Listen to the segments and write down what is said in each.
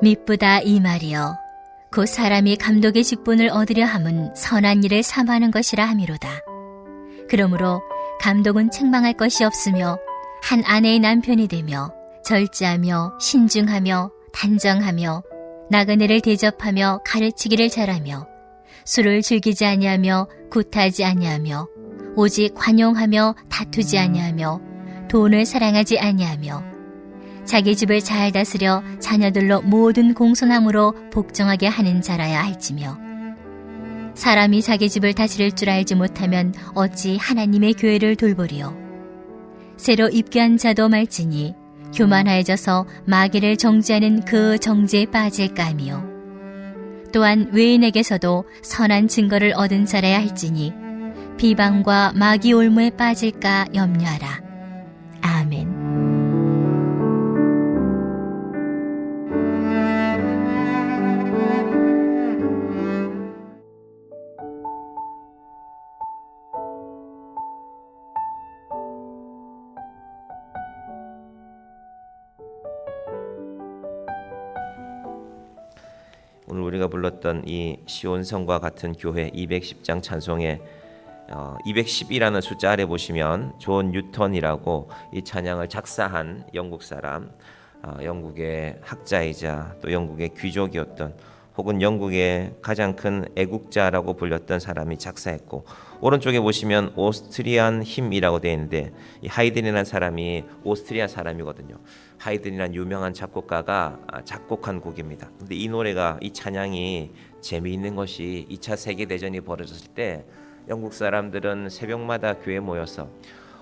미쁘다 이 말이여 곧 사람이 감독의 직분을 얻으려 함은 선한 일을 삼하는 것이라 함이로다. 그러므로 감독은 책망할 것이 없으며 한 아내의 남편이 되며 절제하며 신중하며 단정하며 나그네를 대접하며 가르치기를 잘하며 술을 즐기지 아니하며 굿하지 아니하며 오직 관용하며 다투지 아니하며 돈을 사랑하지 아니하며 자기 집을 잘 다스려 자녀들로 모든 공손함으로 복종하게 하는 자라야 할지며 사람이 자기 집을 다스릴 줄 알지 못하면 어찌 하나님의 교회를 돌보리요. 새로 입교한 자도 말지니 교만하여져서 마귀를 정죄하는 그 정죄에 빠질까 하며 또한 외인에게서도 선한 증거를 얻은 자라야 할지니 비방과 마귀 올무에 빠질까 염려하라. 아멘. 오늘 우리가 불렀던 이 시온성과 같은 교회 210장 찬송에 210이라는 숫자 아래 보시면 존 뉴턴이라고 이 찬양을 작사한 영국 사람, 영국의 학자이자 또 영국의 귀족이었던 혹은 영국의 가장 큰 애국자라고 불렸던 사람이 작사했고, 오른쪽에 보시면 오스트리안 힘이라고 되어 있는데 이 하이든이라는 사람이 오스트리아 사람이거든요. 하이든이라는 유명한 작곡가가 작곡한 곡입니다. 근데 이 노래가, 이 찬양이 재미있는 것이 2차 세계대전이 벌어졌을 때 영국 사람들은 새벽마다 교회에 모여서,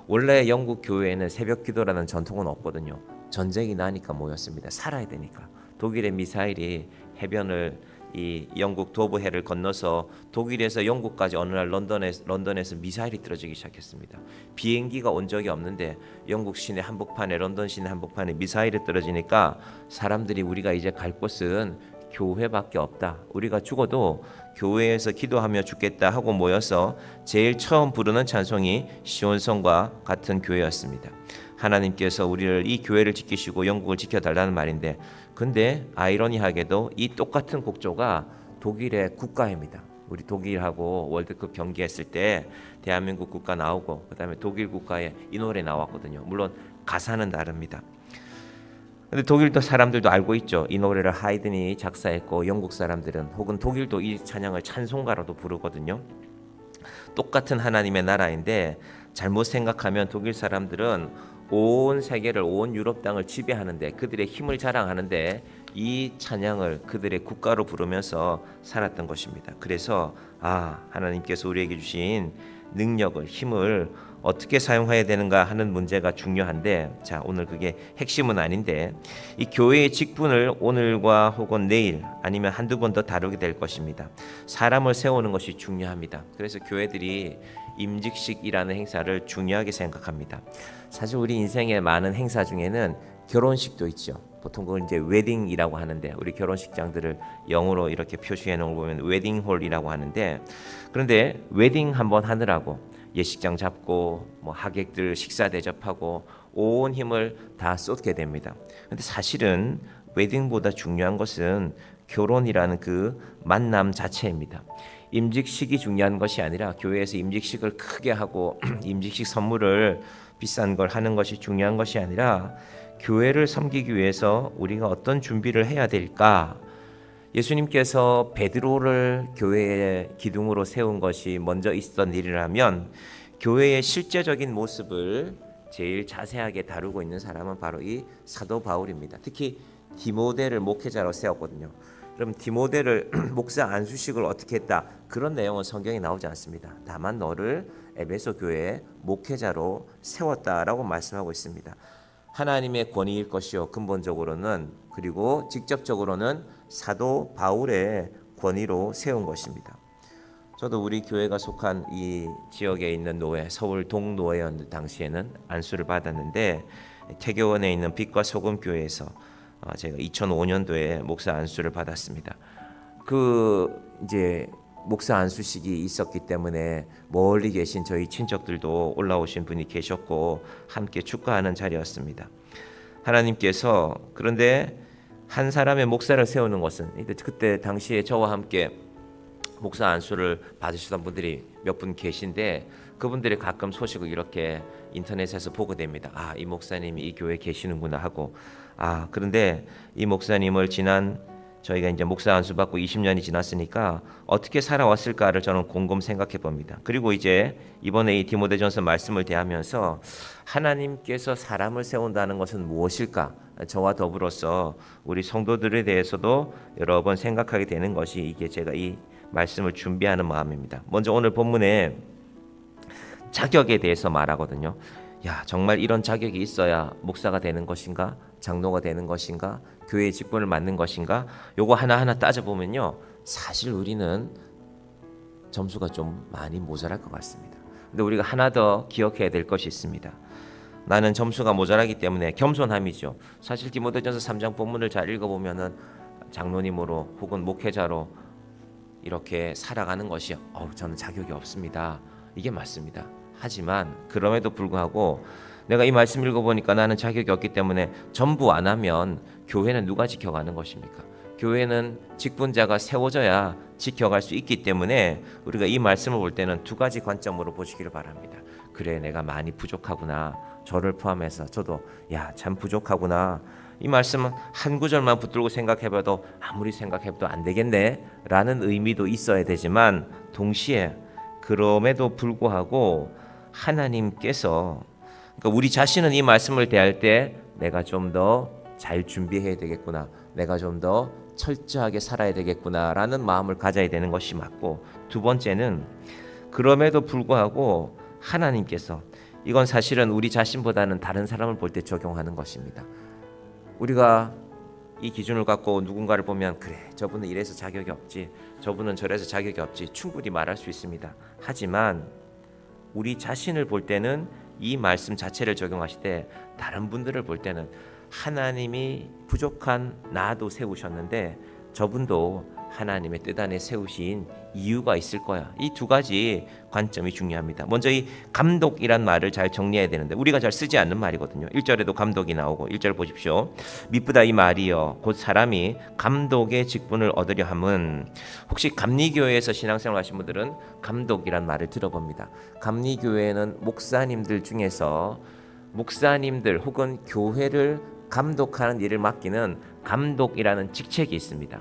원래 영국 교회에는 새벽 기도라는 전통은 없거든요. 전쟁이 나니까 모였습니다. 살아야 되니까. 독일의 미사일이 해변을 이 영국 도브해를 건너서 독일에서 영국까지 어느 날 런던에서 미사일이 떨어지기 시작했습니다. 비행기가 온 적이 없는데 영국 시내 한복판에, 런던 시내 한복판에 미사일이 떨어지니까 사람들이 우리가 이제 갈 곳은 교회밖에 없다. 우리가 죽어도 교회에서 기도하며 죽겠다 하고 모여서 제일 처음 부르는 찬송이 시온성과 같은 교회였습니다. 하나님께서 우리를, 이 교회를 지키시고 영국을 지켜달라는 말인데, 근데 아이러니하게도 이 똑같은 곡조가 독일의 국가입니다. 우리 독일하고 월드컵 경기했을 때 대한민국 국가 나오고 그다음에 독일 국가에 이 노래 나왔거든요. 물론 가사는 다릅니다. 근데 독일도 사람들도 알고 있죠. 이 노래를 하이든이 작사했고 영국 사람들은, 혹은 독일도 이 찬양을 찬송가로도 부르거든요. 똑같은 하나님의 나라인데 잘못 생각하면 독일 사람들은 온 세계를, 온 유럽 땅을 지배하는데, 그들의 힘을 자랑하는데 이 찬양을 그들의 국가로 부르면서 살았던 것입니다. 그래서 하나님께서 우리에게 주신 능력을, 힘을 어떻게 사용해야 되는가 하는 문제가 중요한데, 자, 오늘 그게 핵심은 아닌데, 이 교회의 직분을 오늘과 혹은 내일 아니면 한두 번 더 다루게 될 것입니다. 사람을 세우는 것이 중요합니다. 그래서 교회들이 임직식이라는 행사를 중요하게 생각합니다. 사실 우리 인생의 많은 행사 중에는 결혼식도 있죠. 보통 그걸 이제 웨딩이라고 하는데, 우리 결혼식장들을 영어로 이렇게 표시해 놓은 거 보면 웨딩홀이라고 하는데, 그런데 웨딩 한번 하느라고 예식장 잡고 하객들 식사 대접하고 온 힘을 다 쏟게 됩니다. 근데 사실은 웨딩보다 중요한 것은 결혼이라는 그 만남 자체입니다. 임직식이 중요한 것이 아니라 교회에서 임직식을 크게 하고 임직식 선물을 비싼 걸 하는 것이 중요한 것이 아니라, 교회를 섬기기 위해서 우리가 어떤 준비를 해야 될까? 예수님께서 베드로를 교회의 기둥으로 세운 것이 먼저 있었던 일이라면, 교회의 실제적인 모습을 제일 자세하게 다루고 있는 사람은 바로 이 사도 바울입니다. 특히 디모데를 목회자로 세웠거든요. 그럼 디모데를 목사 안수식을 어떻게 했다, 그런 내용은 성경에 나오지 않습니다. 다만 너를 에베소 교회의 목회자로 세웠다라고 말씀하고 있습니다. 하나님의 권위일 것이요, 근본적으로는, 그리고 직접적으로는 사도 바울의 권위로 세운 것입니다. 저도 우리 교회가 속한 이 지역에 있는 노회, 서울 동노회였는데 당시에는 안수를 받았는데, 태교원에 있는 빛과 소금 교회에서 제가 2005년도에 목사 안수를 받았습니다. 이제 목사 안수식이 있었기 때문에 멀리 계신 저희 친척들도 올라오신 분이 계셨고 함께 축가하는 자리였습니다. 하나님께서 그런데 한 사람의 목사를 세우는 것은 그때 당시에 저와 함께 목사 안수를 받으시던 분들이 몇 분 계신데 그분들이 가끔 소식을 이렇게 인터넷에서 보게 됩니다. 아, 이 목사님이 이 교회에 계시는구나 하고 그런데 이 목사님을 저희가 이제 목사 안수 받고 20년이 지났으니까 어떻게 살아왔을까를 저는 곰곰 생각해 봅니다. 그리고 이제 이번에 이 디모데전서 말씀을 대하면서 하나님께서 사람을 세운다는 것은 무엇일까? 저와 더불어서 우리 성도들에 대해서도 여러 번 생각하게 되는 것이 이게 제가 이 말씀을 준비하는 마음입니다. 먼저 오늘 본문에 자격에 대해서 말하거든요. 정말 이런 자격이 있어야 목사가 되는 것인가? 장로가 되는 것인가? 교회의 직분을 맡는 것인가? 요거 하나하나 따져보면요, 사실 우리는 점수가 좀 많이 모자랄 것 같습니다. 근데 우리가 하나 더 기억해야 될 것이 있습니다. 나는 점수가 모자라기 때문에 겸손함이죠. 사실 디모데전서 3장 본문을 잘 읽어보면은 장로님으로 혹은 목회자로 이렇게 살아가는 것이 저는 자격이 없습니다. 이게 맞습니다. 하지만 그럼에도 불구하고 내가 이 말씀 읽어보니까 나는 자격이 없기 때문에 전부 안 하면 교회는 누가 지켜가는 것입니까? 교회는 직분자가 세워져야 지켜갈 수 있기 때문에 우리가 이 말씀을 볼 때는 두 가지 관점으로 보시기를 바랍니다. 그래, 내가 많이 부족하구나. 저를 포함해서 저도 참 부족하구나. 이 말씀은 한 구절만 붙들고 생각해봐도 아무리 생각해봐도 안 되겠네 라는 의미도 있어야 되지만 동시에 그럼에도 불구하고 하나님께서 그러니까 우리 자신은 이 말씀을 대할 때 내가 좀 더 잘 준비해야 되겠구나, 내가 좀 더 철저하게 살아야 되겠구나 라는 마음을 가져야 되는 것이 맞고, 두 번째는 그럼에도 불구하고 하나님께서, 이건 사실은 우리 자신보다는 다른 사람을 볼 때 적용하는 것입니다. 우리가 이 기준을 갖고 누군가를 보면 그래, 저분은 이래서 자격이 없지, 저분은 저래서 자격이 없지 충분히 말할 수 있습니다. 하지만 우리 자신을 볼 때는 이 말씀 자체를 적용하실 때 다른 분들을 볼 때는 하나님이 부족한 나도 세우셨는데 저분도 하나님의 뜻 안에 세우신 이유가 있을 거야. 이 두 가지 관점이 중요합니다. 먼저 이 감독이란 말을 잘 정리해야 되는데 우리가 잘 쓰지 않는 말이거든요. 1절에도 감독이 나오고 1절 보십시오. 미쁘다 이 말이여 곧 사람이 감독의 직분을 얻으려 함은, 혹시 감리교회에서 신앙생활 하신 분들은 감독이란 말을 들어봅니다. 감리교회는 목사님들 중에서 목사님들 혹은 교회를 감독하는 일을 맡기는 감독이라는 직책이 있습니다.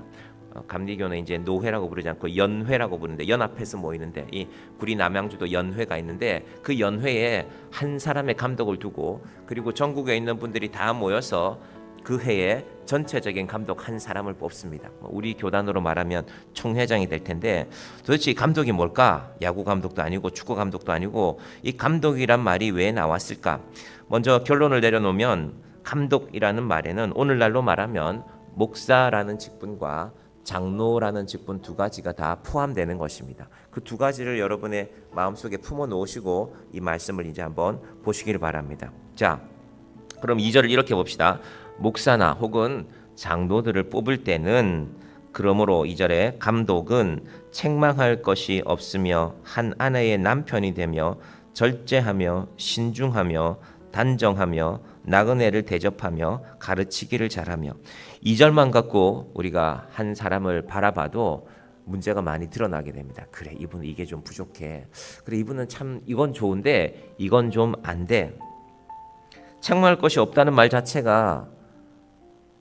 감리교는 이제 노회라고 부르지 않고 연회라고 부르는데, 연합해서 모이는데 이 구리 남양주도 연회가 있는데 그 연회에 한 사람의 감독을 두고, 그리고 전국에 있는 분들이 다 모여서 그 해에 전체적인 감독 한 사람을 뽑습니다. 우리 교단으로 말하면 총회장이 될 텐데, 도대체 이 감독이 뭘까? 야구 감독도 아니고 축구 감독도 아니고 이 감독이란 말이 왜 나왔을까? 먼저 결론을 내려놓으면 감독이라는 말에는 오늘날로 말하면 목사라는 직분과 장로라는 직분 두 가지가 다 포함되는 것입니다. 그 두 가지를 여러분의 마음속에 품어 놓으시고 이 말씀을 이제 한번 보시길 바랍니다. 자, 그럼 2절을 이렇게 봅시다. 목사나 혹은 장로들을 뽑을 때는 그러므로 2절에 감독은 책망할 것이 없으며 한 아내의 남편이 되며 절제하며 신중하며 단정하며 나그네를 대접하며 가르치기를 잘하며. 2절만 갖고 우리가 한 사람을 바라봐도 문제가 많이 드러나게 됩니다. 그래, 이분은 이게 좀 부족해. 그래, 이분은 참 이건 좋은데 이건 좀 안 돼. 책망할 것이 없다는 말 자체가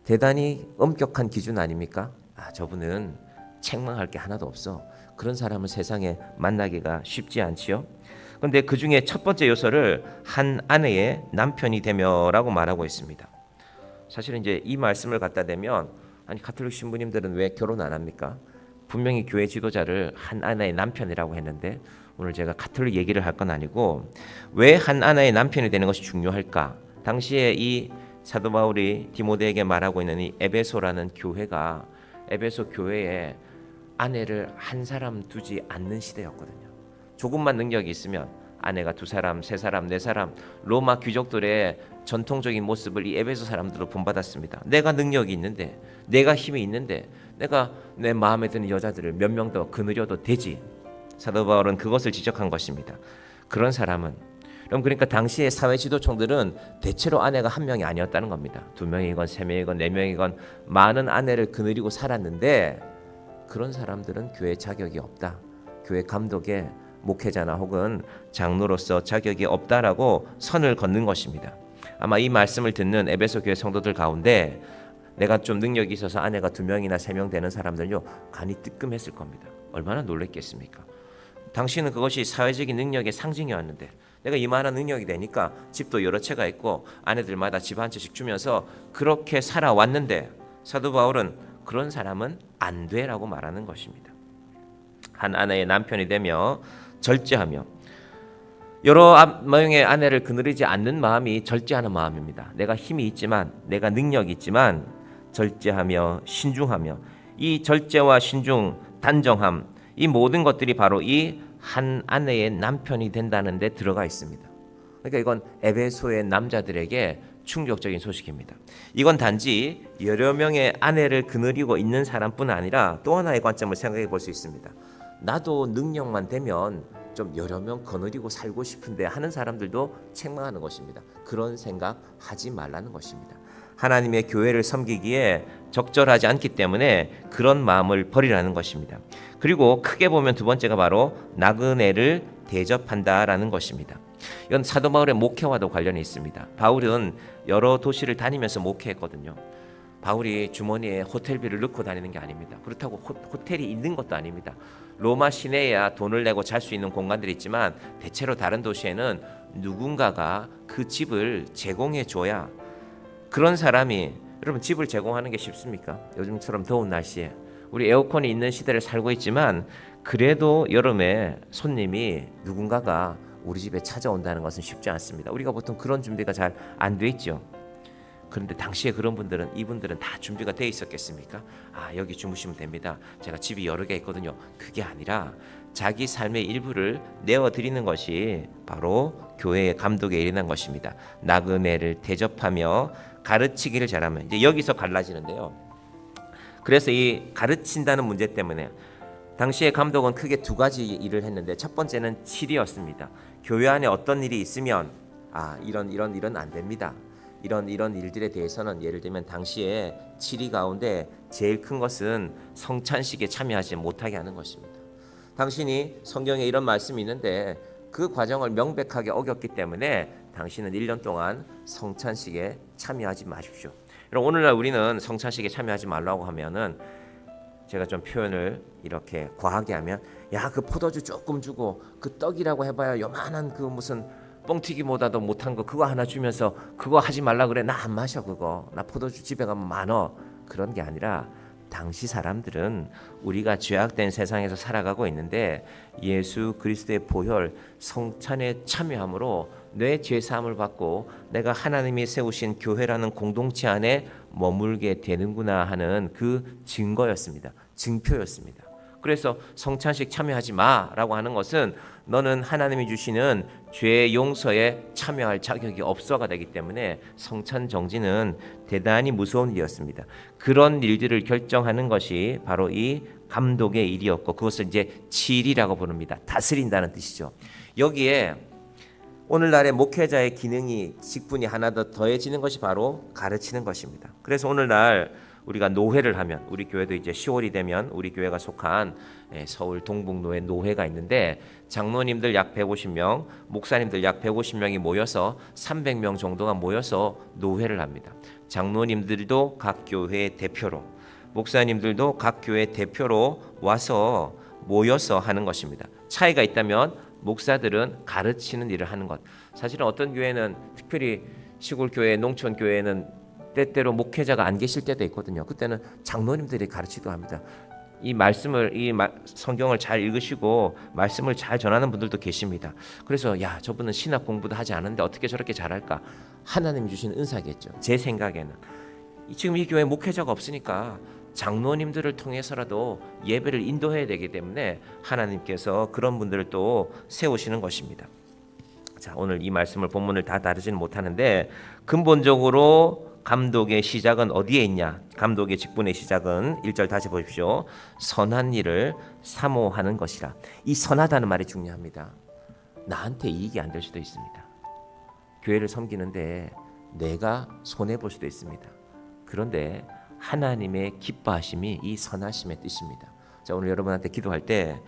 대단히 엄격한 기준 아닙니까? 저분은 책망할 게 하나도 없어. 그런 사람을 세상에 만나기가 쉽지 않지요. 그런데 그 중에 첫 번째 요소를 한 아내의 남편이 되며라고 말하고 있습니다. 사실은 이제 이 말씀을 갖다 대면, 아니 가톨릭 신부님들은 왜 결혼 안 합니까? 분명히 교회 지도자를 한 아내의 남편이라고 했는데, 오늘 제가 가톨릭 얘기를 할 건 아니고 왜 한 아내의 남편이 되는 것이 중요할까? 당시에 이 사도 바울이 디모데에게 말하고 있는 이 에베소라는 교회가, 에베소 교회에 아내를 한 사람 두지 않는 시대였거든요. 조금만 능력이 있으면 아내가 두 사람, 세 사람, 네 사람, 로마 귀족들의 전통적인 모습을 이 에베소 사람들로 본받았습니다. 내가 능력이 있는데, 내가 힘이 있는데, 내가 내 마음에 드는 여자들을 몇 명 더 거느려도 되지. 사도 바울은 그것을 지적한 것입니다. 그런 사람은 그러니까 당시의 사회 지도층들은 대체로 아내가 한 명이 아니었다는 겁니다. 2명이건 3명이건 4명이건 많은 아내를 거느리고 살았는데 그런 사람들은 교회 자격이 없다. 교회 감독의 목회자나 혹은 장로로서 자격이 없다라고 선을 긋는 것입니다. 아마 이 말씀을 듣는 에베소 교회 성도들 가운데 내가 좀 능력이 있어서 아내가 2명이나 3명 되는 사람들요 간이 뜨끔했을 겁니다. 얼마나 놀랬겠습니까? 당신은 그것이 사회적인 능력의 상징이었는데 내가 이만한 능력이 되니까 집도 여러 채가 있고 아내들마다 집 한 채씩 주면서 그렇게 살아왔는데 사도 바울은 그런 사람은 안 돼라고 말하는 것입니다. 한 아내의 남편이 되며 절제하며 여러 명의 아내를 거느리지 않는 마음이 절제하는 마음입니다. 내가 힘이 있지만 내가 능력이 있지만 절제하며 신중하며 이 절제와 신중, 단정함 이 모든 것들이 바로 이 한 아내의 남편이 된다는 데 들어가 있습니다. 그러니까 이건 에베소의 남자들에게 충격적인 소식입니다. 이건 단지 여러 명의 아내를 거느리고 있는 사람뿐 아니라 또 하나의 관점을 생각해 볼 수 있습니다. 나도 능력만 되면 좀 여러 명 거느리고 살고 싶은데 하는 사람들도 책망하는 것입니다. 그런 생각 하지 말라는 것입니다. 하나님의 교회를 섬기기에 적절하지 않기 때문에 그런 마음을 버리라는 것입니다. 그리고 크게 보면 두 번째가 바로 나그네를 대접한다라는 것입니다. 이건 사도 바울의 목회와도 관련이 있습니다. 바울은 여러 도시를 다니면서 목회했거든요. 바울이 주머니에 호텔비를 넣고 다니는 게 아닙니다. 그렇다고 호텔이 있는 것도 아닙니다. 로마 시내에야 돈을 내고 잘 수 있는 공간들이 있지만 대체로 다른 도시에는 누군가가 그 집을 제공해 줘야 그런 사람이 여러분 집을 제공하는 게 쉽습니까? 요즘처럼 더운 날씨에 우리 에어컨이 있는 시대를 살고 있지만 그래도 여름에 손님이 누군가가 우리 집에 찾아온다는 것은 쉽지 않습니다. 우리가 보통 그런 준비가 잘 안 돼 있죠. 그런데 당시에 그런 분들은 이분들은 다 준비가 돼 있었겠습니까? 아 여기 주무시면 됩니다. 제가 집이 여러 개 있거든요. 그게 아니라 자기 삶의 일부를 내어드리는 것이 바로 교회의 감독에 일어난 것입니다. 나그네를 대접하며 가르치기를 잘하면 이제 여기서 갈라지는데요. 그래서 이 가르친다는 문제 때문에 당시의 감독은 크게 두 가지 일을 했는데 첫 번째는 칠이었습니다. 교회 안에 어떤 일이 있으면 이런 안 됩니다. 이런 일들에 대해서는 예를 들면 당시에 칠이 가운데 제일 큰 것은 성찬식에 참여하지 못하게 하는 것입니다. 당신이 성경에 이런 말씀이 있는데 그 과정을 명백하게 어겼기 때문에 당신은 1년 동안 성찬식에 참여하지 마십시오. 그럼 오늘날 우리는 성찬식에 참여하지 말라고 하면은 제가 좀 표현을 이렇게 과하게 하면 야 그 포도주 조금 주고 그 떡이라고 해봐야 요만한 그 무슨 뻥튀기보다도 못한 거 그거 하나 주면서 그거 하지 말라 그래. 나 안 마셔 그거. 나 포도주 집에 가면 많어. 그런 게 아니라 당시 사람들은 우리가 죄악된 세상에서 살아가고 있는데 예수 그리스도의 보혈 성찬에 참여함으로 내 죄사함을 받고 내가 하나님이 세우신 교회라는 공동체 안에 머물게 되는구나 하는 그 증거였습니다. 증표였습니다. 그래서 성찬식 참여하지 마라고 하는 것은 너는 하나님이 주시는 죄 용서에 참여할 자격이 없어가 되기 때문에 성찬 정지는 대단히 무서운 일이었습니다. 그런 일들을 결정하는 것이 바로 이 감독의 일이었고 그것을 이제 칠이라고 부릅니다. 다스린다는 뜻이죠. 여기에 오늘날의 목회자의 기능이 직분이 하나 더 더해지는 것이 바로 가르치는 것입니다. 그래서 오늘날 우리가 노회를 하면 우리 교회도 이제 10월이 되면 우리 교회가 속한 서울 동북노회 노회가 있는데 장로님들 약 150명, 목사님들 약 150명이 모여서 300명 정도가 모여서 노회를 합니다. 장로님들도 각 교회의 대표로, 목사님들도 각 교회 대표로 와서 모여서 하는 것입니다. 차이가 있다면 목사들은 가르치는 일을 하는 것. 사실은 어떤 교회는 특별히 시골 교회, 농촌 교회는 때때로 목회자가 안 계실 때도 있거든요. 그때는 장로님들이 가르치기도 합니다. 이 성경을 잘 읽으시고 말씀을 잘 전하는 분들도 계십니다. 그래서 야 저분은 신학 공부도 하지 않은데 어떻게 저렇게 잘할까? 하나님이 주신 은사겠죠. 제 생각에는 지금 이 교회 목회자가 없으니까 장로님들을 통해서라도 예배를 인도해야 되기 때문에 하나님께서 그런 분들을 또 세우시는 것입니다. 자, 오늘 이 말씀을 본문을 다 다루지는 못하는데 근본적으로 감독의 시작은 어디에 있냐? 감독의 직분의 시작은 1절 다시 보십시오. 선한 일을 사모하는 것이라. 이 선하다는 말이 중요합니다. 나한테 이익이 안 될 수도 있습니다. 교회를 섬기는데 내가 손해볼 수도 있습니다. 그런데 하나님의 기뻐하심이 이 선하심의 뜻입니다. 자, 오늘 여러분한테 기도할 때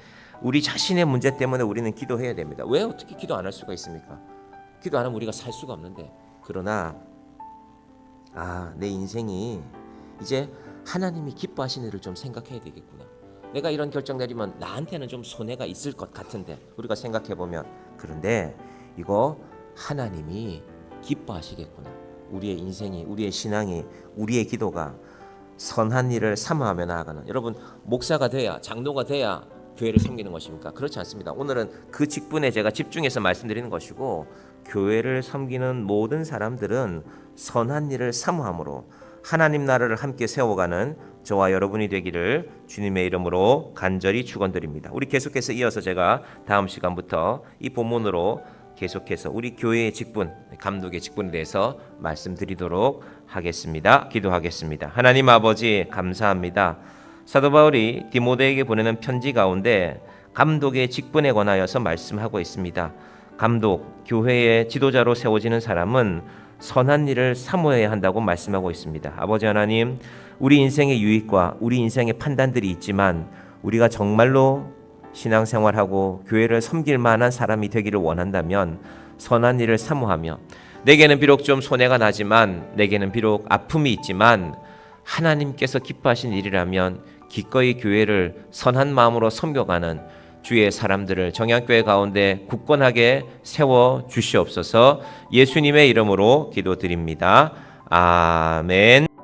우리 자신의 문제 때문에 우리는 기도해야 됩니다. 왜 어떻게 기도 안 할 수가 있습니까? 기도 안 하면 우리가 살 수가 없는데. 그러나 내 인생이 이제 하나님이 기뻐하시는 일을 좀 생각해야 되겠구나. 내가 이런 결정 내리면 나한테는 좀 손해가 있을 것 같은데 우리가 생각해 보면, 그런데 이거 하나님이 기뻐하시겠구나. 우리의 인생이, 우리의 신앙이, 우리의 기도가 선한 일을 사모하며 나아가는, 여러분 목사가 돼야, 장로가 돼야 교회를 섬기는 것입니까? 그렇지 않습니다. 오늘은 그 직분에 제가 집중해서 말씀드리는 것이고, 교회를 섬기는 모든 사람들은 선한 일을 사모함으로 하나님 나라를 함께 세워가는 저와 여러분이 되기를 주님의 이름으로 간절히 축원드립니다. 우리 계속해서 이어서 제가 다음 시간부터 이 본문으로 계속해서 우리 교회의 직분, 감독의 직분에 대해서 말씀드리도록 하겠습니다. 기도하겠습니다. 하나님 아버지 감사합니다. 사도 바울이 디모데에게 보내는 편지 가운데 감독의 직분에 관하여서 말씀하고 있습니다. 감독, 교회의 지도자로 세워지는 사람은 선한 일을 사모해야 한다고 말씀하고 있습니다. 아버지 하나님, 우리 인생의 유익과 우리 인생의 판단들이 있지만 우리가 정말로 신앙생활하고 교회를 섬길 만한 사람이 되기를 원한다면 선한 일을 사모하며, 내게는 비록 좀 손해가 나지만, 내게는 비록 아픔이 있지만 하나님께서 기뻐하신 일이라면 기꺼이 교회를 선한 마음으로 섬겨가는 주의 사람들을 정향교회 가운데 굳건하게 세워 주시옵소서. 예수님의 이름으로 기도드립니다. 아멘.